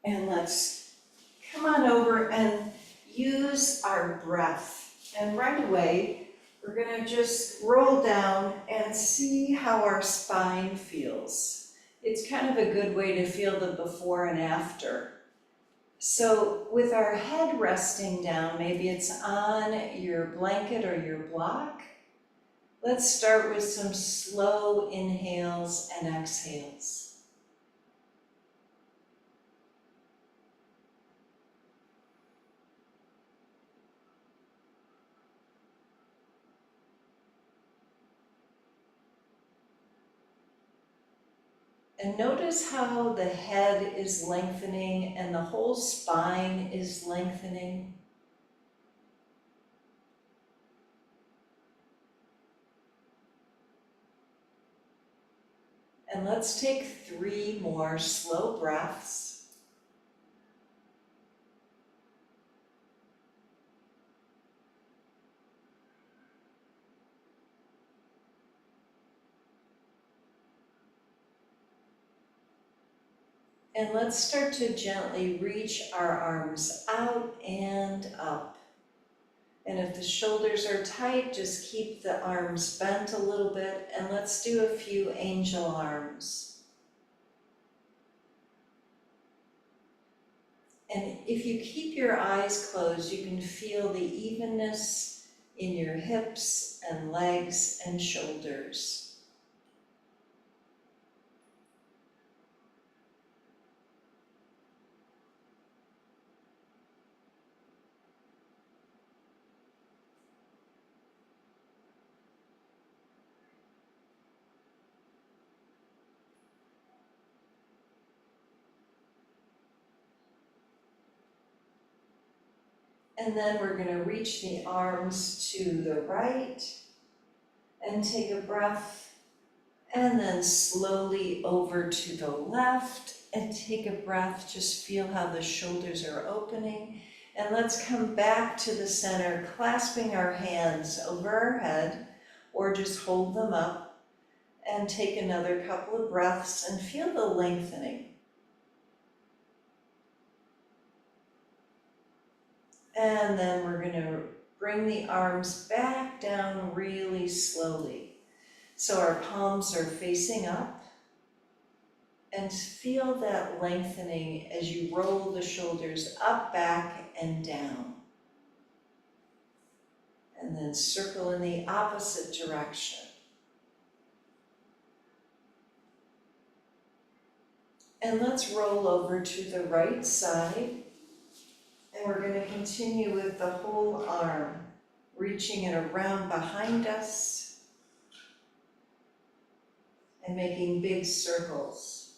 And let's come on over and use our breath. And right away, we're gonna just roll down and see how our spine feels. It's kind of a good way to feel the before and after. So with our head resting down, maybe it's on your blanket or your block, let's start with some slow inhales and exhales. And notice how the head is lengthening and the whole spine is lengthening. And let's take 3 more slow breaths. And let's start to gently reach our arms out and up. And if the shoulders are tight, just keep the arms bent a little bit, and let's do a few angel arms. And if you keep your eyes closed, you can feel the evenness in your hips and legs and shoulders. And then we're going to reach the arms to the right and take a breath, and then slowly over to the left and take a breath. Just feel how the shoulders are opening. And let's come back to the center, clasping our hands over our head, or just hold them up and take another couple of breaths and feel the lengthening. And then we're going to bring the arms back down really slowly. So our palms are facing up, and feel that lengthening as you roll the shoulders up, back, and down. And then circle in the opposite direction. And let's roll over to the right side. And we're going to continue with the whole arm, reaching it around behind us and making big circles.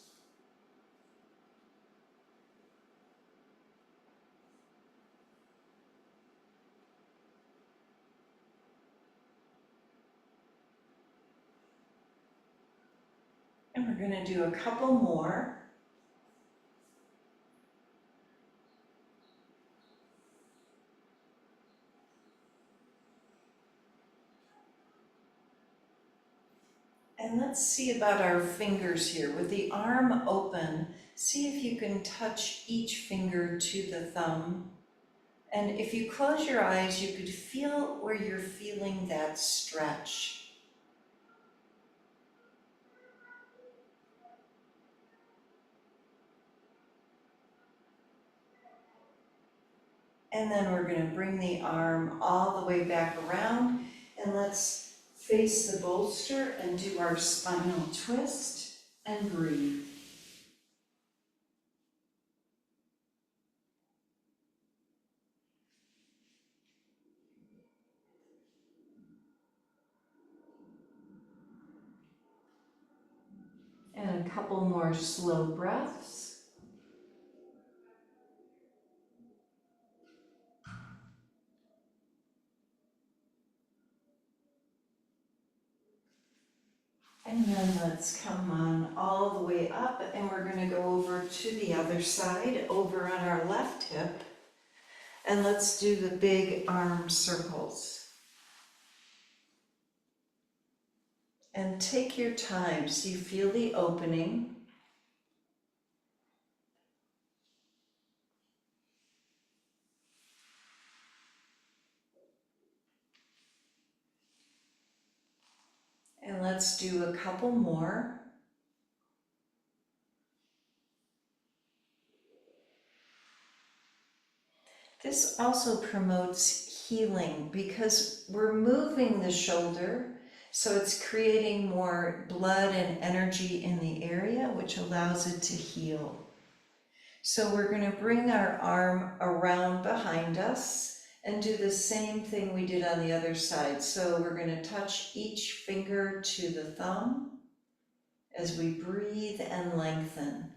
And we're going to do a couple more. And let's see about our fingers here. With the arm open, see if you can touch each finger to the thumb. And if you close your eyes, you could feel where you're feeling that stretch. And then we're going to bring the arm all the way back around, and let's face the bolster and do our spinal twist and breathe. And a couple more slow breaths. And then let's come on all the way up, and we're going to go over to the other side, over on our left hip. And let's do the big arm circles. And take your time so you feel the opening. let's do a couple more. This also promotes healing because we're moving the shoulder, so it's creating more blood and energy in the area, which allows it to heal. So we're going to bring our arm around behind us and do the same thing we did on the other side. So we're going to touch each finger to the thumb as we breathe and lengthen.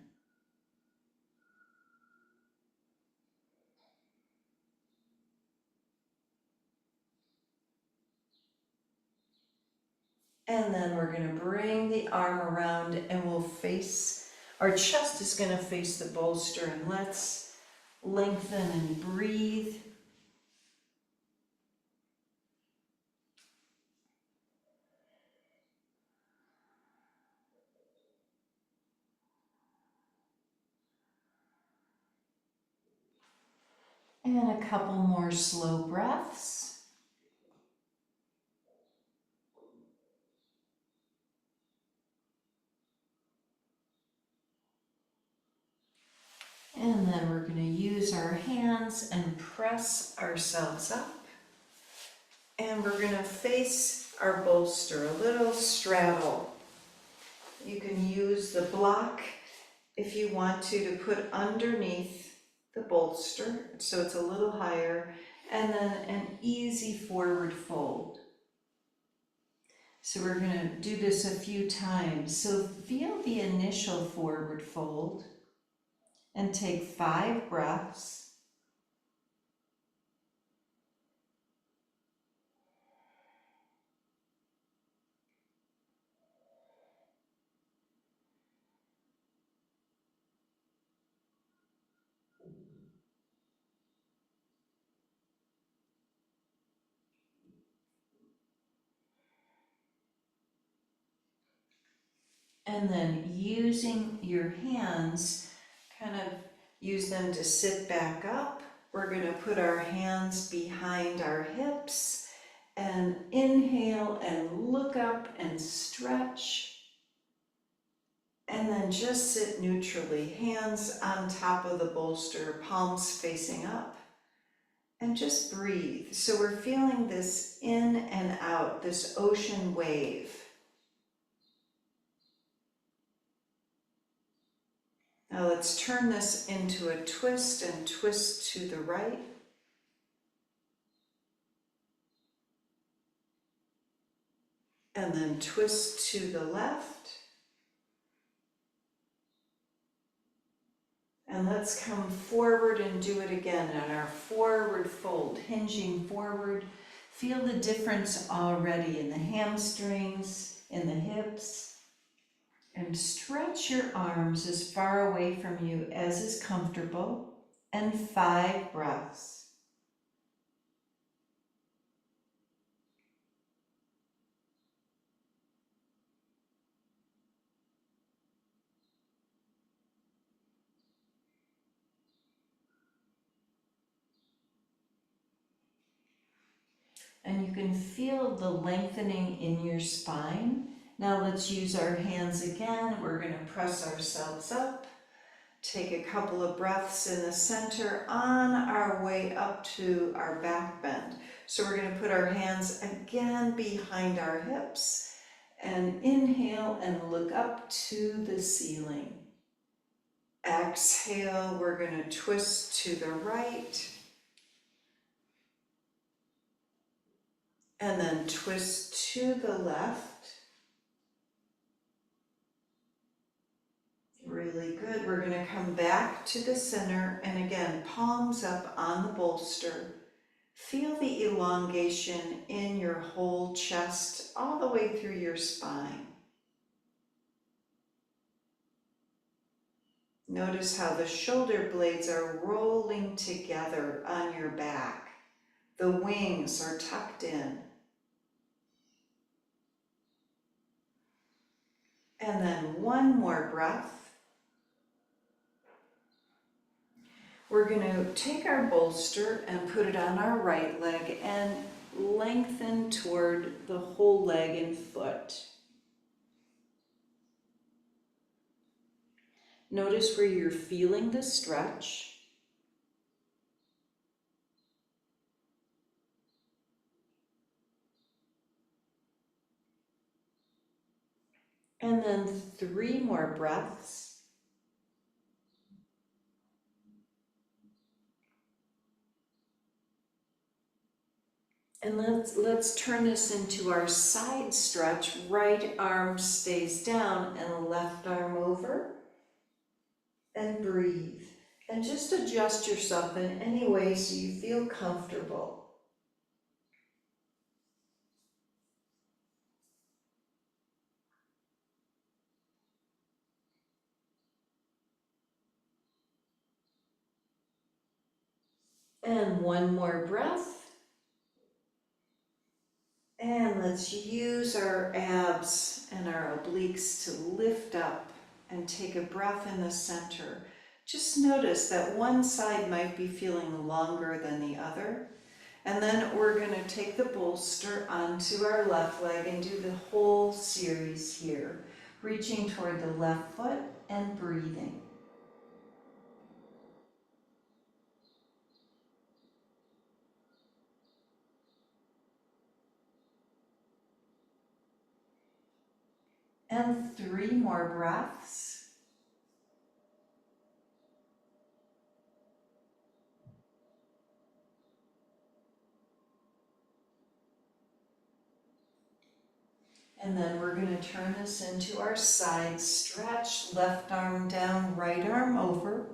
And then we're going to bring the arm around and we'll face, our chest is going to face the bolster, and let's lengthen and breathe. And a couple more slow breaths. And then we're going to use our hands and press ourselves up. And we're going to face our bolster, a little straddle. You can use the block if you want to put underneath the bolster, so it's a little higher, and then an easy forward fold. So we're going to do this a few times. So feel the initial forward fold and take 5 breaths. And then using your hands, kind of use them to sit back up. We're going to put our hands behind our hips and inhale and look up and stretch. And then just sit neutrally, hands on top of the bolster, palms facing up. And just breathe. So we're feeling this in and out, this ocean wave. Now let's turn this into a twist and twist to the right. And then twist to the left. And let's come forward and do it again on our forward fold, hinging forward. Feel the difference already in the hamstrings, in the hips. And stretch your arms as far away from you as is comfortable. And 5 breaths. And you can feel the lengthening in your spine. Now let's use our hands again. We're going to press ourselves up. Take a couple of breaths in the center on our way up to our back bend. So we're going to put our hands again behind our hips and inhale and look up to the ceiling. Exhale, we're going to twist to the right. And then twist to the left. Really good. We're going to come back to the center and again, palms up on the bolster. Feel the elongation in your whole chest all the way through your spine. Notice how the shoulder blades are rolling together on your back. The wings are tucked in. And then one more breath. We're going to take our bolster and put it on our right leg and lengthen toward the whole leg and foot. Notice where you're feeling the stretch. And then 3 more breaths. And let's turn this into our side stretch. Right arm stays down and left arm over. And breathe. And just adjust yourself in any way so you feel comfortable. And 1 more breath. And let's use our abs and our obliques to lift up and take a breath in the center. Just notice that one side might be feeling longer than the other. And then we're going to take the bolster onto our left leg and do the whole series here, reaching toward the left foot and breathing. And 3 more breaths. And then we're going to turn this into our side stretch. Left arm down, right arm over.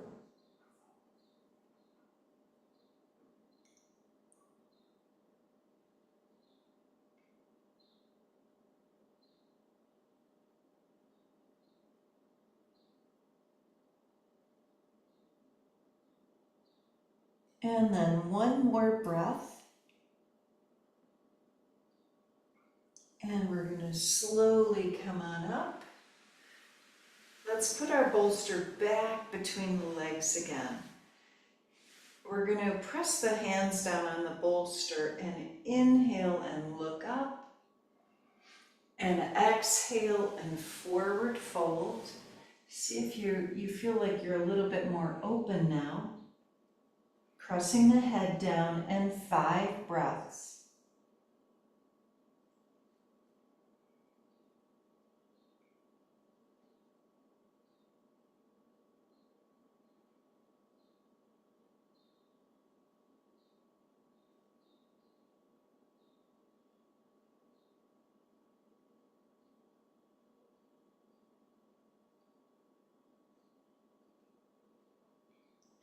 And then 1 more breath. And we're going to slowly come on up. Let's put our bolster back between the legs again. We're going to press the hands down on the bolster and inhale and look up. And exhale and forward fold. See if you feel like you're a little bit more open now. Pressing the head down and 5 breaths.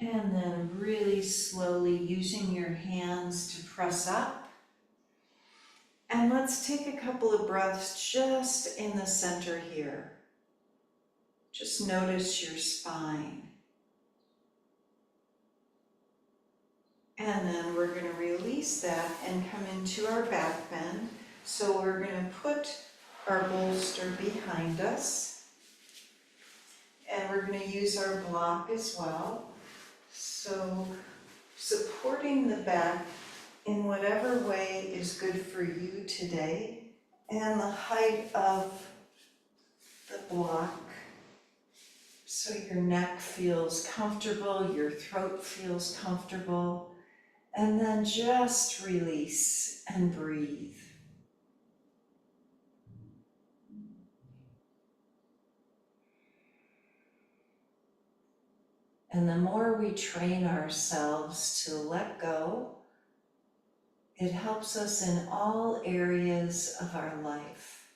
And then really slowly using your hands to press up. And let's take a couple of breaths just in the center here. Just notice your spine. And then we're going to release that and come into our back bend. So we're going to put our bolster behind us. And we're going to use our block as well. So supporting the back in whatever way is good for you today. And the height of the block. So your neck feels comfortable, your throat feels comfortable. And then just release and breathe. And the more we train ourselves to let go, it helps us in all areas of our life.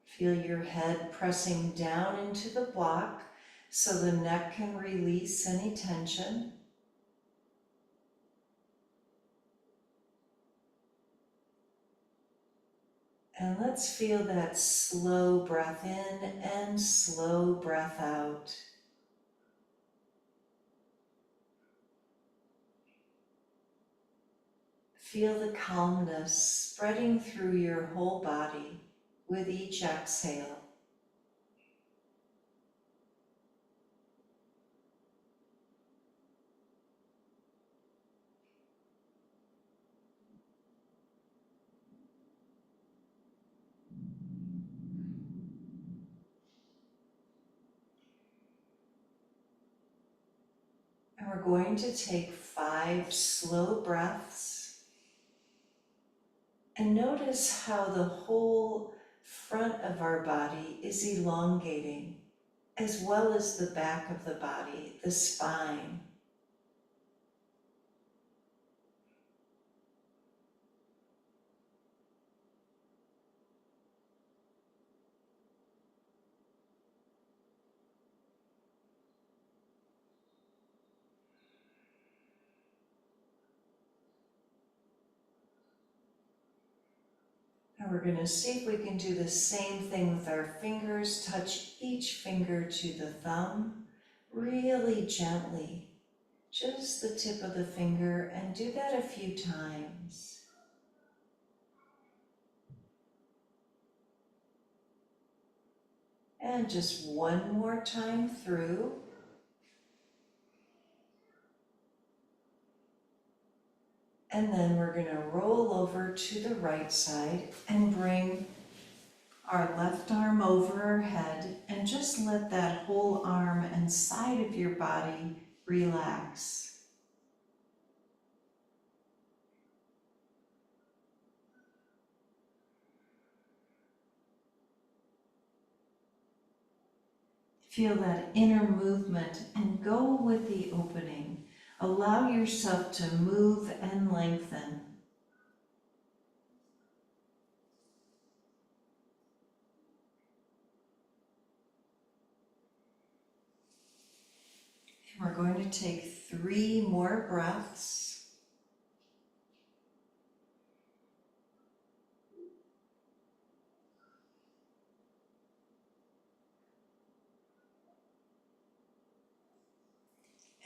Feel your head pressing down into the block so the neck can release any tension. And let's feel that slow breath in and slow breath out. Feel the calmness spreading through your whole body with each exhale. we're going to take 5 slow breaths and notice how the whole front of our body is elongating, as well as the back of the body, the spine. And we're going to see if we can do the same thing with our fingers. Touch each finger to the thumb, really gently, just the tip of the finger, and do that a few times. And just one more time through. And then we're going to roll over to the right side and bring our left arm over our head and just let that whole arm and side of your body relax. Feel that inner movement and go with the opening. Allow yourself to move and lengthen. And we're going to take 3 more breaths.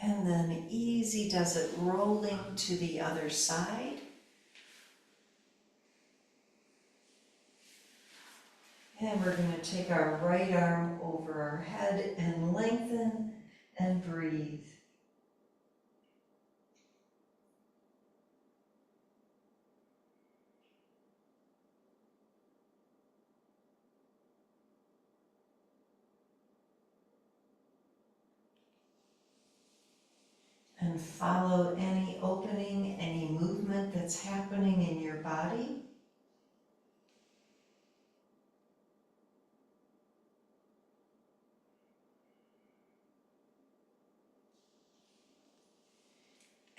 And then easy does it, rolling to the other side. And we're going to take our right arm over our head and lengthen and breathe. And follow any opening, any movement that's happening in your body.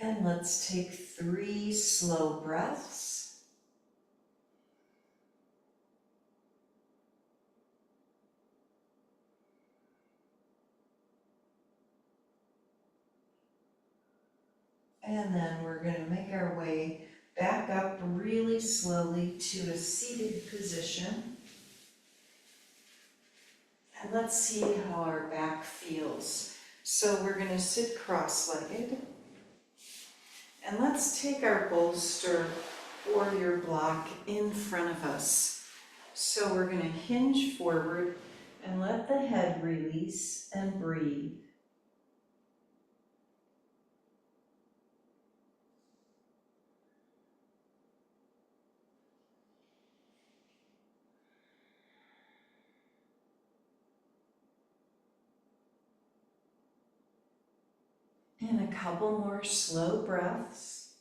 And let's take 3 slow breaths. And then we're going to make our way back up really slowly to a seated position. And let's see how our back feels. So we're going to sit cross-legged. And let's take our bolster or your block in front of us. So we're going to hinge forward and let the head release and breathe. And a couple more slow breaths.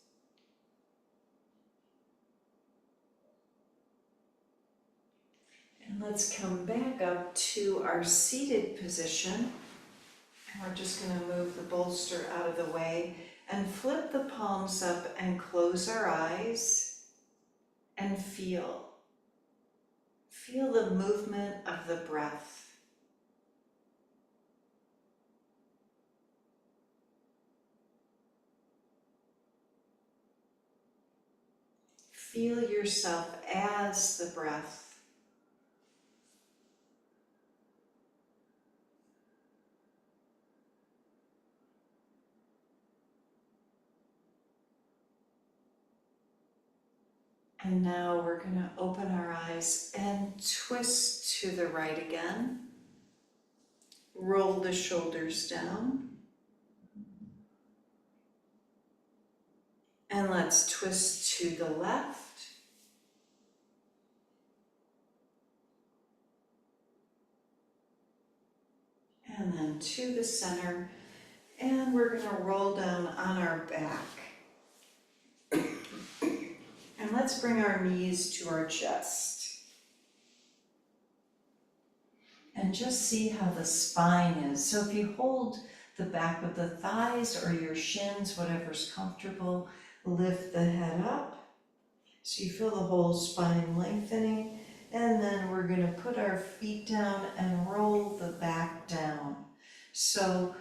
And let's come back up to our seated position. And we're just going to move the bolster out of the way and flip the palms up and close our eyes and feel. Feel the movement of the breath. Feel yourself as the breath. And now we're going to open our eyes and twist to the right again. Roll the shoulders down. And let's twist to the left. And then to the center. And we're gonna roll down on our back. And let's bring our knees to our chest. And just see how the spine is. So if you hold the back of the thighs or your shins, whatever's comfortable, lift the head up. So you feel the whole spine lengthening. And then we're gonna put our feet down and roll the back down. So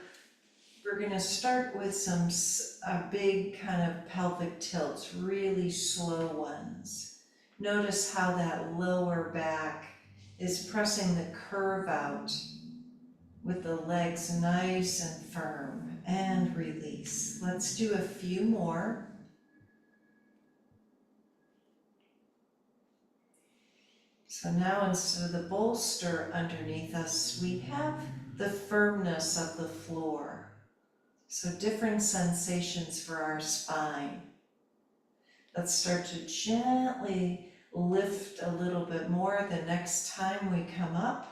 we're gonna start with some big kind of pelvic tilts, really slow ones. Notice how that lower back is pressing the curve out with the legs nice and firm, and release. Let's do a few more. So now instead of the bolster underneath us, we have the firmness of the floor. So different sensations for our spine. Let's start to gently lift a little bit more the next time we come up.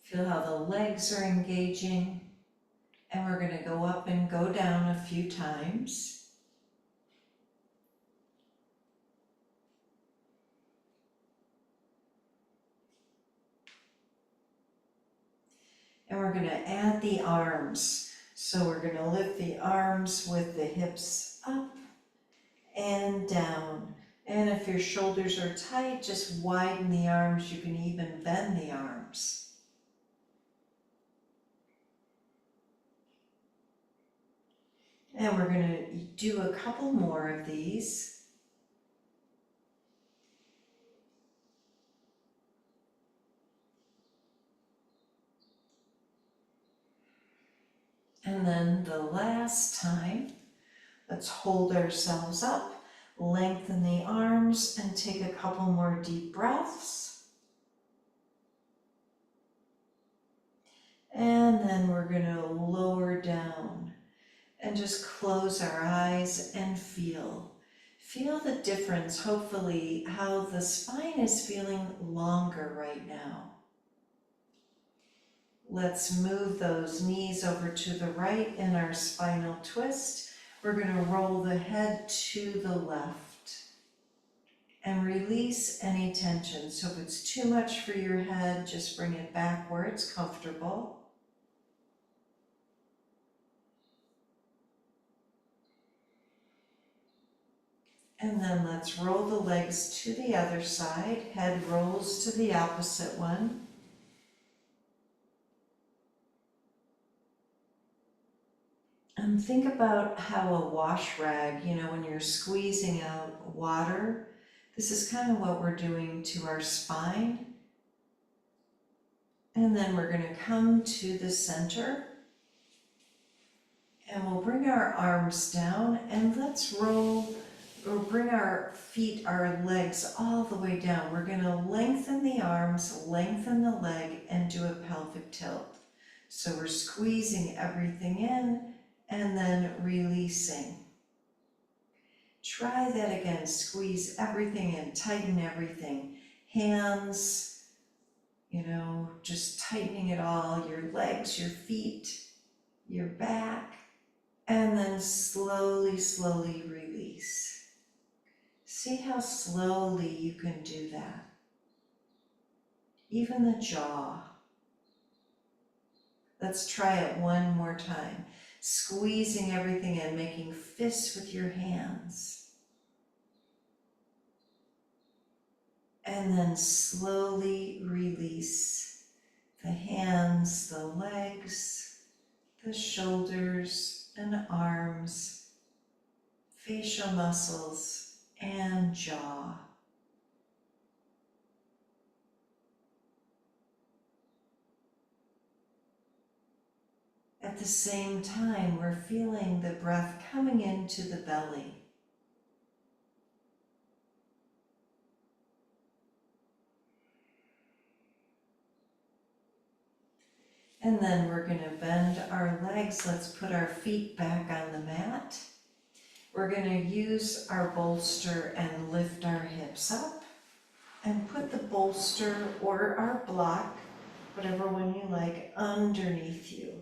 Feel how the legs are engaging, and we're going to go up and go down a few times. And we're going to add the arms. So we're going to lift the arms with the hips up and down. And if your shoulders are tight, just widen the arms. You can even bend the arms. And we're going to do a couple more of these. And then the last time, let's hold ourselves up, lengthen the arms, and take a couple more deep breaths. And then we're going to lower down and just close our eyes and feel. Feel the difference, hopefully, how the spine is feeling longer right now. Let's move those knees over to the right in our spinal twist. We're going to roll the head to the left and release any tension. So if it's too much for your head, just bring it back where it's comfortable. And then let's roll the legs to the other side. Head rolls to the opposite one. And think about how a wash rag, when you're squeezing out water, this is kind of what we're doing to our spine. And then we're going to come to the center. And we'll bring our arms down and let's roll or bring our feet, our legs all the way down. We're going to lengthen the arms, lengthen the leg, and do a pelvic tilt. So we're squeezing everything in and then releasing. Try that again. Squeeze everything in, tighten everything. Hands, just tightening it all. Your legs, your feet, your back. And then slowly, slowly release. See how slowly you can do that. Even the jaw. Let's try it one more time. Squeezing everything in, making fists with your hands. And then slowly release the hands, the legs, the shoulders and arms, facial muscles, and jaw. At the same time, we're feeling the breath coming into the belly. And then we're going to bend our legs. Let's put our feet back on the mat. We're going to use our bolster and lift our hips up and put the bolster or our block whatever one you like, underneath you.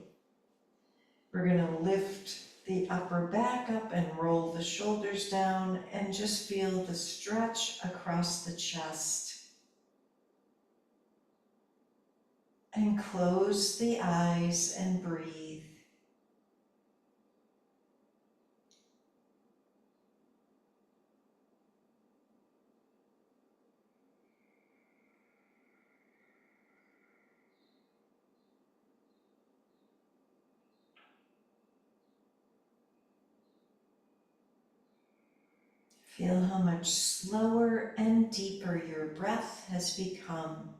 We're gonna lift the upper back up and roll the shoulders down and just feel the stretch across the chest. And close the eyes and breathe. Feel how much slower and deeper your breath has become.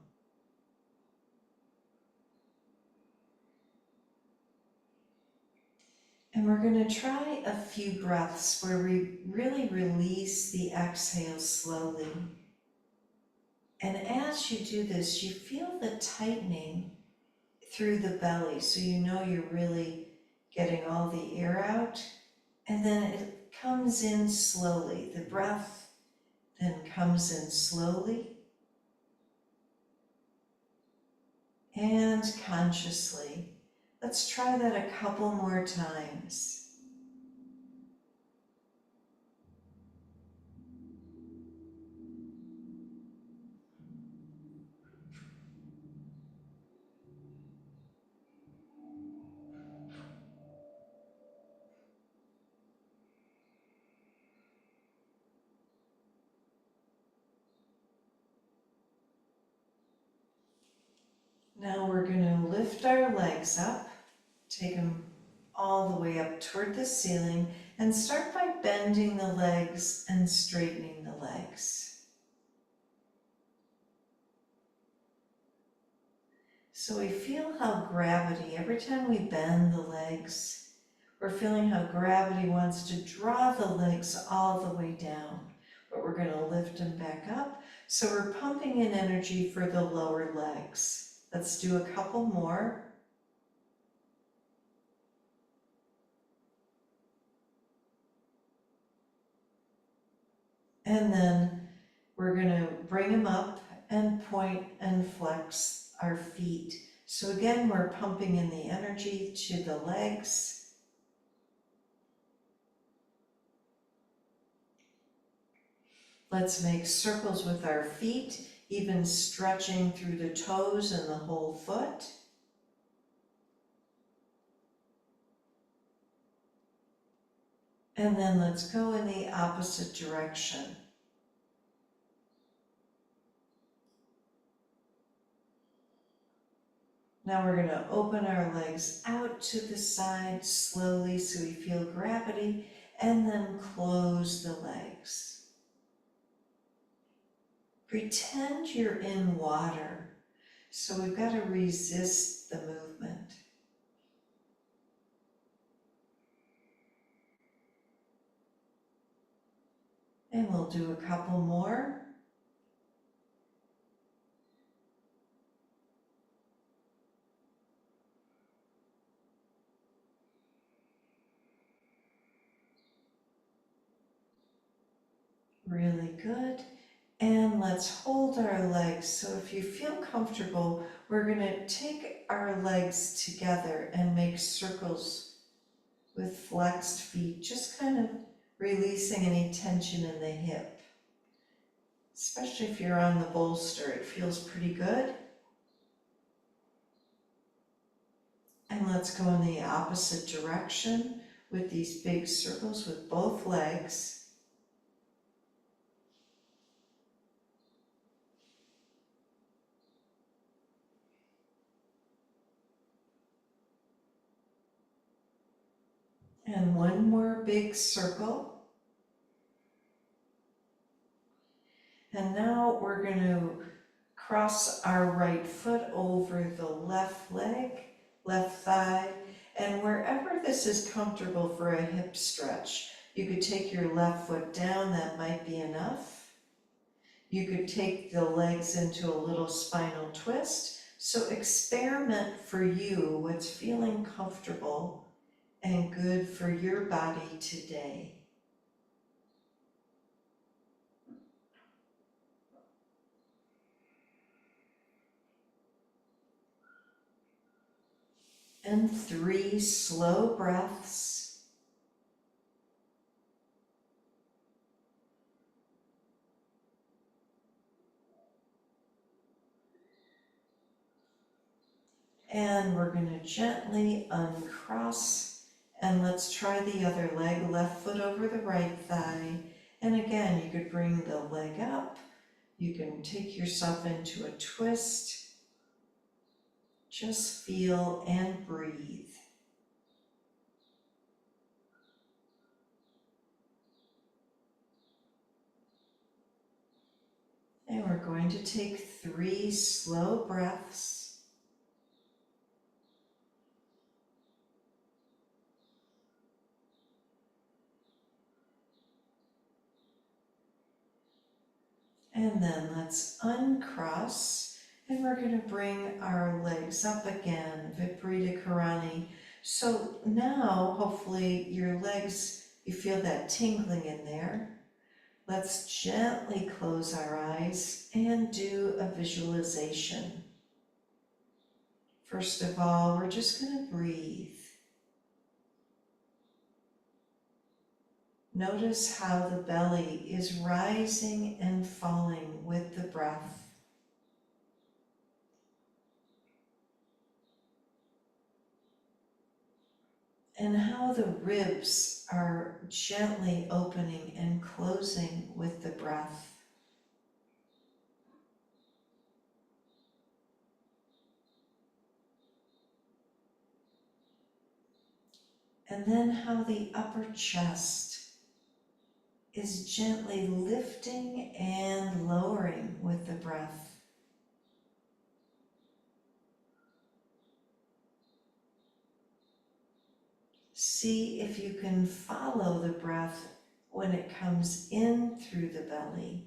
And we're going to try a few breaths where we really release the exhale slowly. And as you do this, you feel the tightening through the belly, so you know you're really getting all the air out. And then it comes in slowly. The breath then comes in slowly and consciously. Let's try that a couple more times. Now we're going to lift our legs up, take them all the way up toward the ceiling, and start by bending the legs and straightening the legs. So we feel how gravity, every time we bend the legs, we're feeling how gravity wants to draw the legs all the way down, but we're going to lift them back up. So we're pumping in energy for the lower legs. Let's do a couple more. And then we're going to bring them up and point and flex our feet. So again, we're pumping in the energy to the legs. Let's make circles with our feet, even stretching through the toes and the whole foot. And then let's go in the opposite direction. Now we're going to open our legs out to the side slowly so we feel gravity, and then close the legs. Pretend you're in water, so we've got to resist the movement. And we'll do a couple more. Really good. And let's hold our legs. So if you feel comfortable, we're going to take our legs together and make circles with flexed feet, just kind of releasing any tension in the hip. Especially if you're on the bolster, it feels pretty good. And let's go in the opposite direction with these big circles with both legs. And one more big circle. And now we're going to cross our right foot over the left leg, left thigh, and wherever this is comfortable for a hip stretch. You could take your left foot down, that might be enough. You could take the legs into a little spinal twist. So experiment for you what's feeling comfortable and good for your body today. and 3 slow breaths. And we're going to gently uncross, and let's try the other leg, left foot over the right thigh. And again, you could bring the leg up. You can take yourself into a twist. Just feel and breathe. And we're going to take 3 slow breaths. And then let's uncross, and we're going to bring our legs up again, Viparita Karani. So now, hopefully, your legs, you feel that tingling in there. Let's gently close our eyes and do a visualization. First of all, we're just going to breathe. Notice how the belly is rising and falling with the breath. And how the ribs are gently opening and closing with the breath. And then how the upper chest is gently lifting and lowering with the breath. See if you can follow the breath when it comes in through the belly,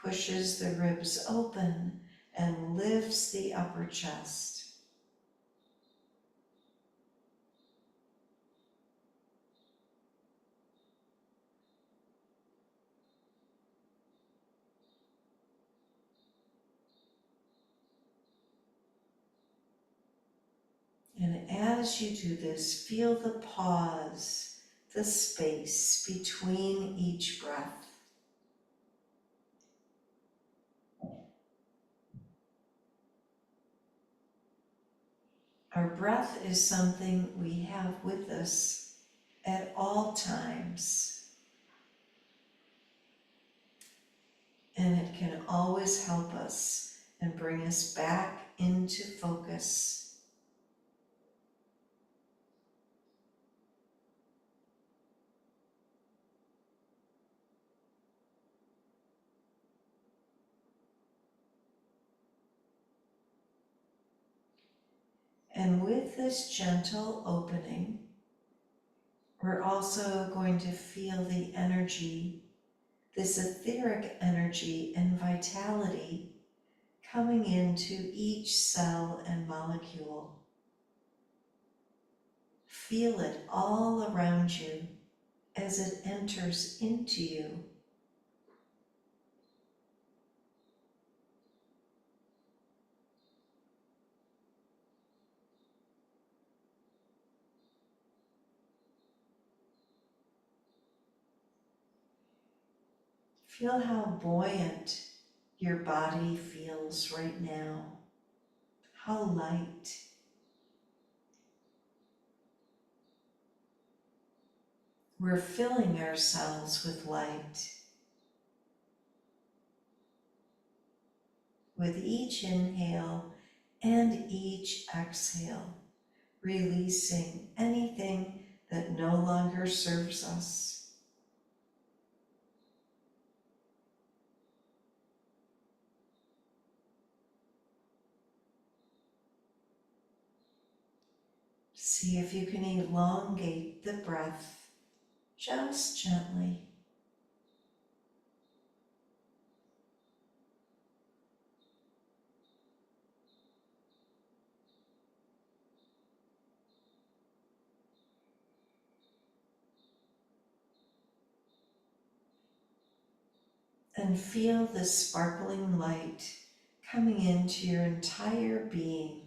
pushes the ribs open and lifts the upper chest. And as you do this, feel the pause, the space between each breath. Our breath is something we have with us at all times, and it can always help us and bring us back into focus. And with this gentle opening, we're also going to feel the energy, this etheric energy and vitality coming into each cell and molecule. Feel it all around you as it enters into you. Feel how buoyant your body feels right now, how light. We're filling ourselves with light. With each inhale and each exhale, releasing anything that no longer serves us. See if you can elongate the breath just gently. And feel the sparkling light coming into your entire being.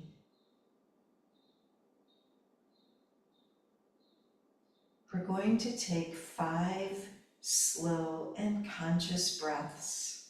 We're going to take 5 slow and conscious breaths.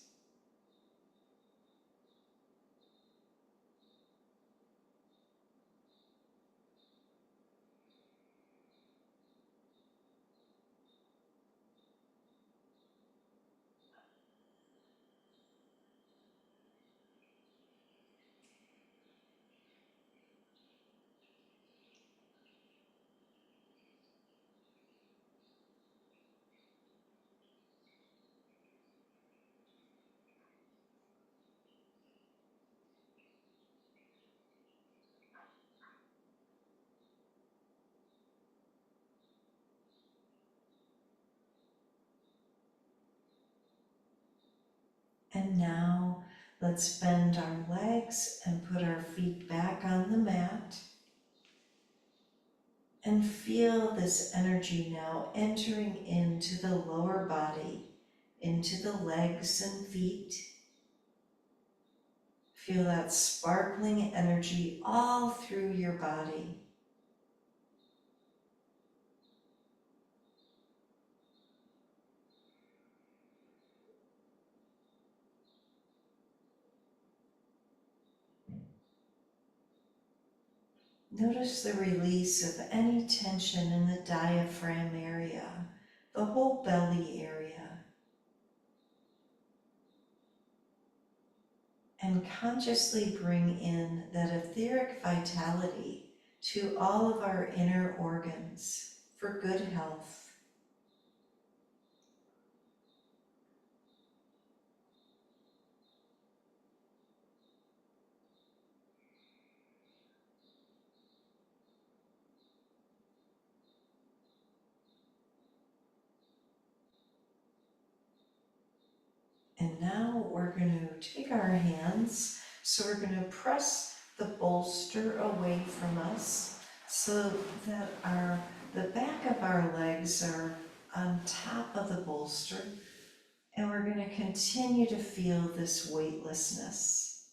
And now let's bend our legs and put our feet back on the mat. And feel this energy now entering into the lower body, into the legs and feet. Feel that sparkling energy all through your body. Notice the release of any tension in the diaphragm area, the whole belly area. And consciously bring in that etheric vitality to all of our inner organs for good health. And now we're going to take our hands, so we're going to press the bolster away from us so that the back of our legs are on top of the bolster, and we're going to continue to feel this weightlessness,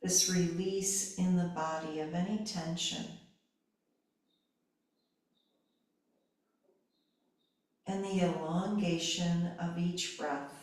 this release in the body of any tension, and the elongation of each breath.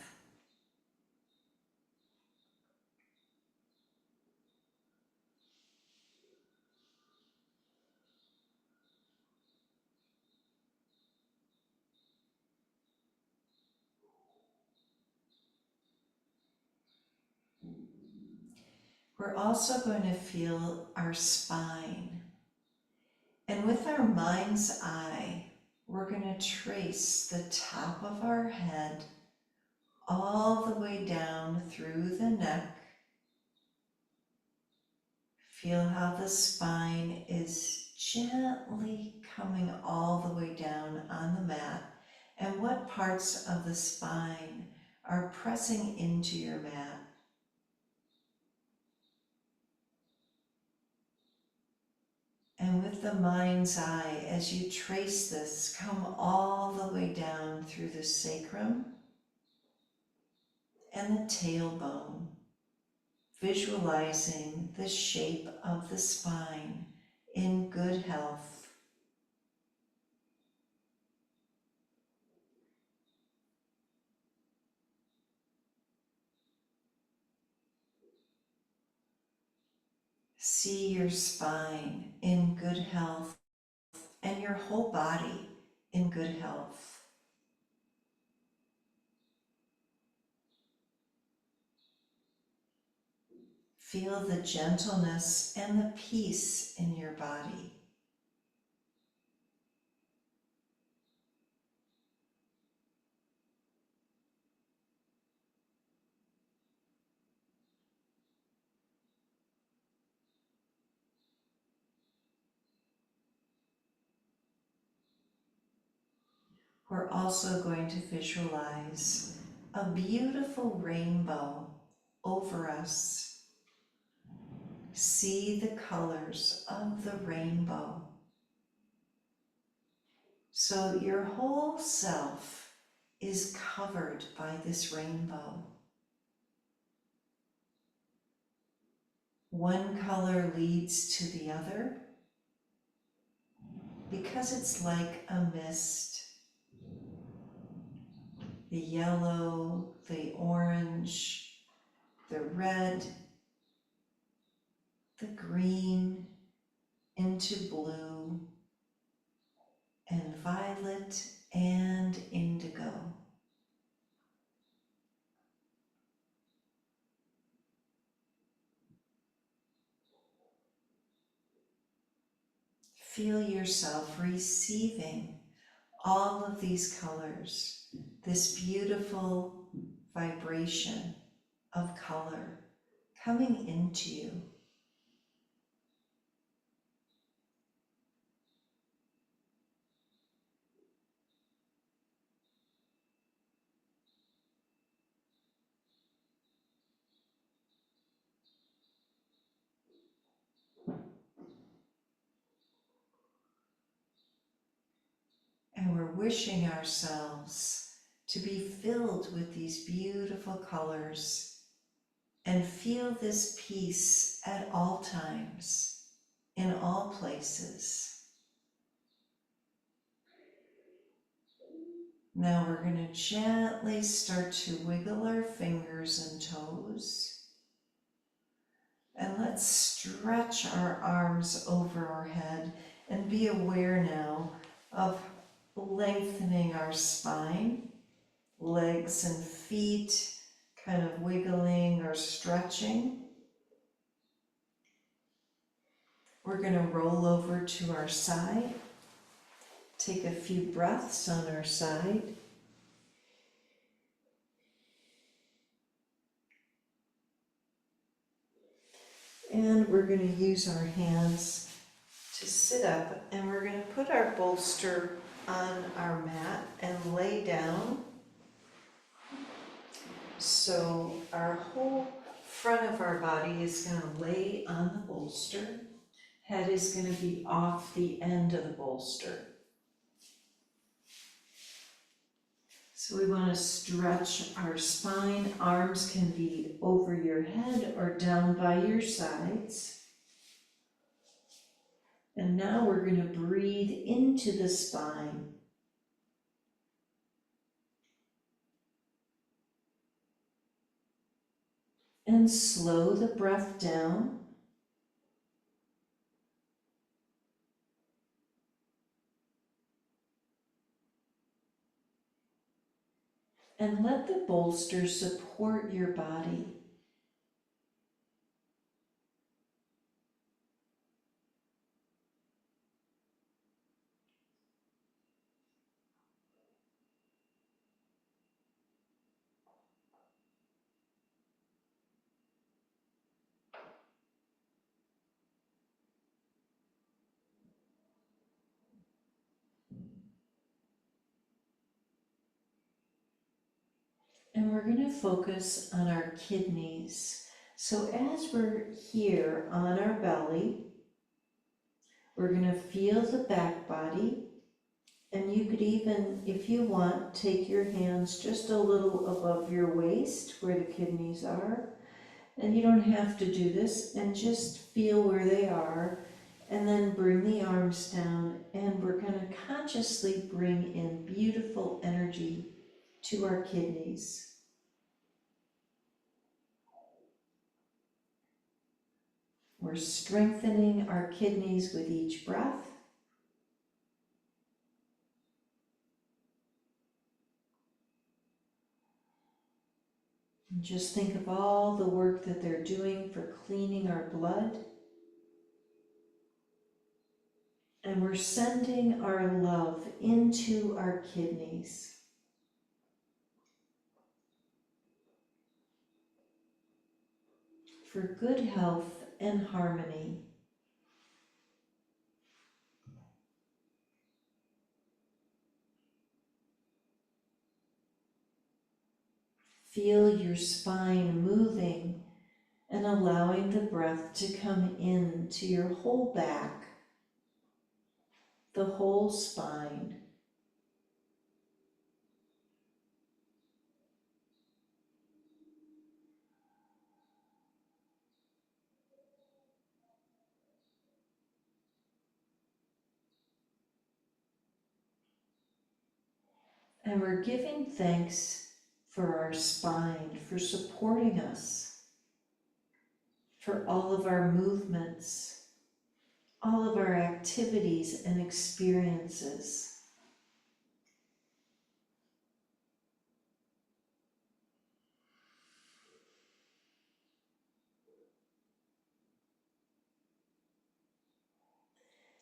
We're also going to feel our spine. And with our mind's eye, we're going to trace the top of our head all the way down through the neck. Feel how the spine is gently coming all the way down on the mat, and what parts of the spine are pressing into your mat. And with the mind's eye, as you trace this, come all the way down through the sacrum and the tailbone, visualizing the shape of the spine in good health. See your spine in good health and your whole body in good health. Feel the gentleness and the peace in your body. We're also going to visualize a beautiful rainbow over us. See the colors of the rainbow. So your whole self is covered by this rainbow. One color leads to the other. because it's like a mist. The yellow, the orange, the red, the green into blue and violet and indigo. Feel yourself receiving all of these colors, this beautiful vibration of color coming into you. And we're wishing ourselves to be filled with these beautiful colors and feel this peace at all times, in all places. Now we're going to gently start to wiggle our fingers and toes. And let's stretch our arms over our head and be aware now of lengthening our spine, legs and feet kind of wiggling or stretching. We're going to roll over to our side, take a few breaths on our side. And we're going to use our hands to sit up, and we're going to put our bolster on our mat and lay down. So our whole front of our body is going to lay on the bolster. Head is going to be off the end of the bolster. So we want to stretch our spine. Arms can be over your head or down by your sides. And now we're going to breathe into the spine. And slow the breath down. And let the bolster support your body. And we're going to focus on our kidneys. So as we're here on our belly, we're going to feel the back body. And you could even, if you want, take your hands just a little above your waist where the kidneys are. And you don't have to do this, and just feel where they are. And then bring the arms down, and we're going to consciously bring in beautiful energy to our kidneys. We're strengthening our kidneys with each breath. And just think of all the work that they're doing for cleaning our blood. And we're sending our love into our kidneys. For good health and harmony. Feel your spine moving and allowing the breath to come into your whole back, the whole spine. And we're giving thanks for our spine, for supporting us, for all of our movements, all of our activities and experiences.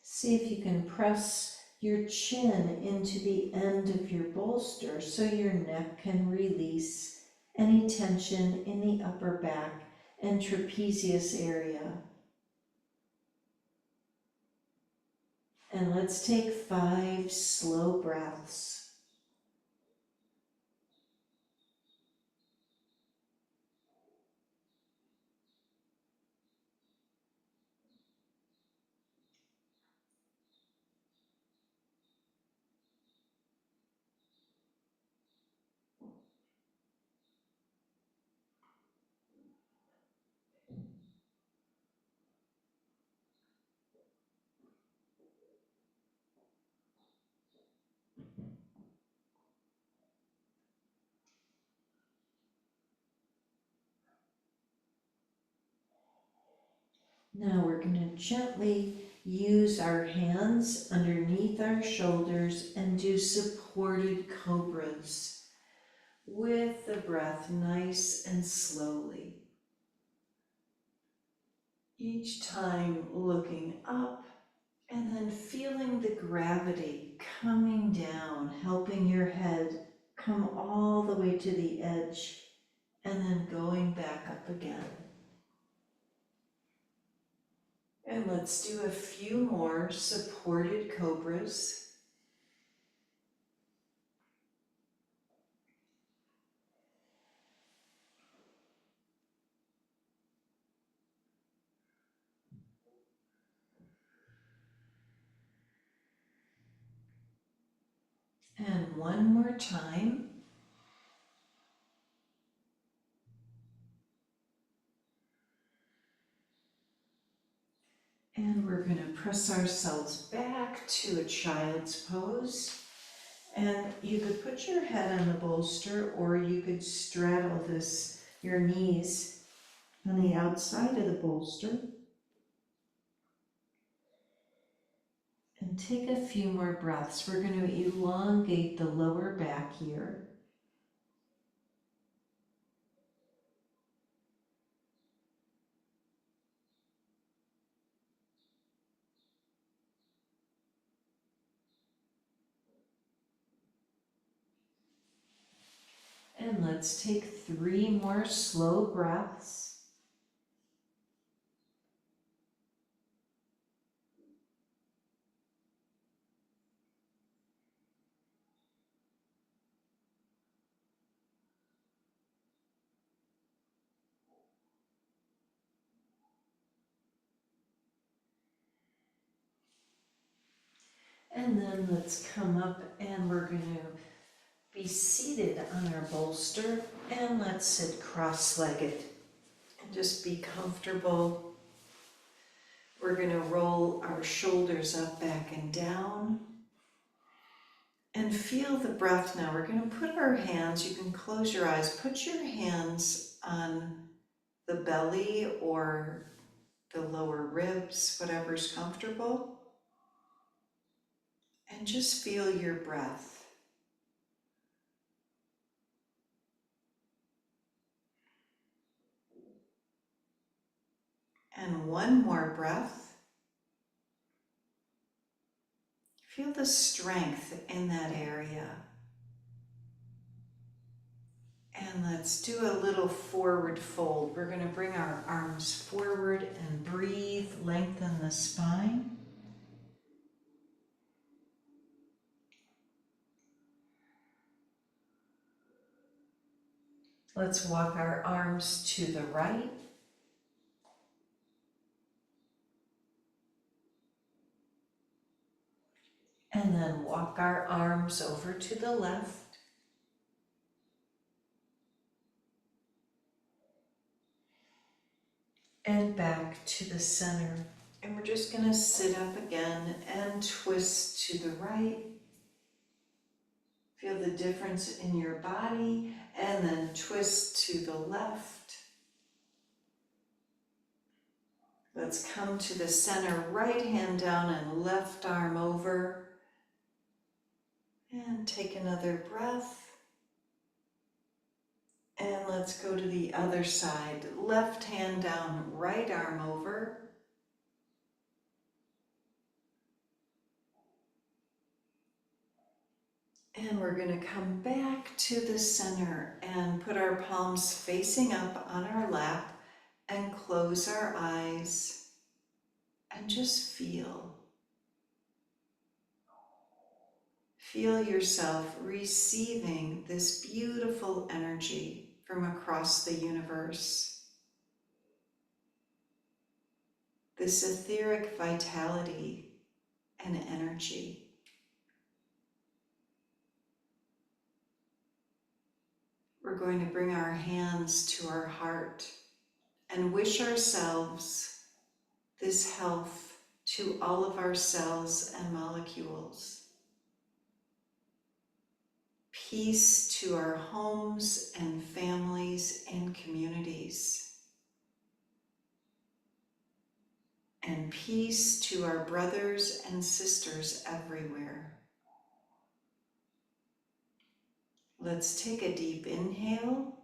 See if you can press your chin into the end of your bolster so your neck can release any tension in the upper back and trapezius area. And let's take 5 slow breaths. Now we're going to gently use our hands underneath our shoulders and do supported cobras with the breath nice and slowly. Each time looking up and then feeling the gravity coming down, helping your head come all the way to the edge and then going back up again. And let's do a few more supported cobras. And one more time. And we're going to press ourselves back to a child's pose. And you could put your head on the bolster, or you could straddle your knees on the outside of the bolster. And take a few more breaths. We're going to elongate the lower back here. And let's take 3 more slow breaths. And then let's come up and we're going to be seated on our bolster, and let's sit cross-legged and just be comfortable. We're going to roll our shoulders up, back, and down. And feel the breath now. We're going to put our hands, you can close your eyes, put your hands on the belly or the lower ribs, whatever's comfortable. And just feel your breath. And one more breath. Feel the strength in that area. And let's do a little forward fold. We're going to bring our arms forward and breathe, lengthen the spine. Let's walk our arms to the right. And then walk our arms over to the left. And back to the center. And we're just going to sit up again and twist to the right. Feel the difference in your body, and then twist to the left. Let's come to the center, right hand down and left arm over. And take another breath. And let's go to the other side. Left hand down, right arm over. And we're going to come back to the center and put our palms facing up on our lap and close our eyes and just feel. Feel yourself receiving this beautiful energy from across the universe. This etheric vitality and energy. We're going to bring our hands to our heart and wish ourselves this health to all of our cells and molecules. Peace to our homes and families and communities. And peace to our brothers and sisters everywhere. Let's take a deep inhale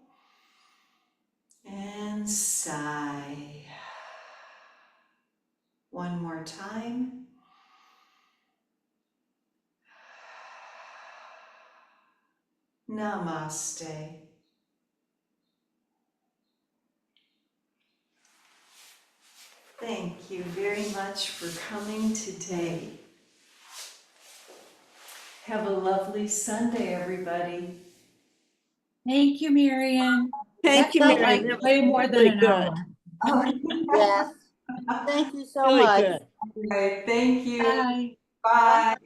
and sigh. One more time. Namaste. Thank you very much for coming today. Have a lovely Sunday, everybody. Thank you, Marianne. Thank you, That felt Marianne. like That was way more than really an good. hour. Oh, Yes. Thank you so Really much. good. right. Thank you. Bye. Bye.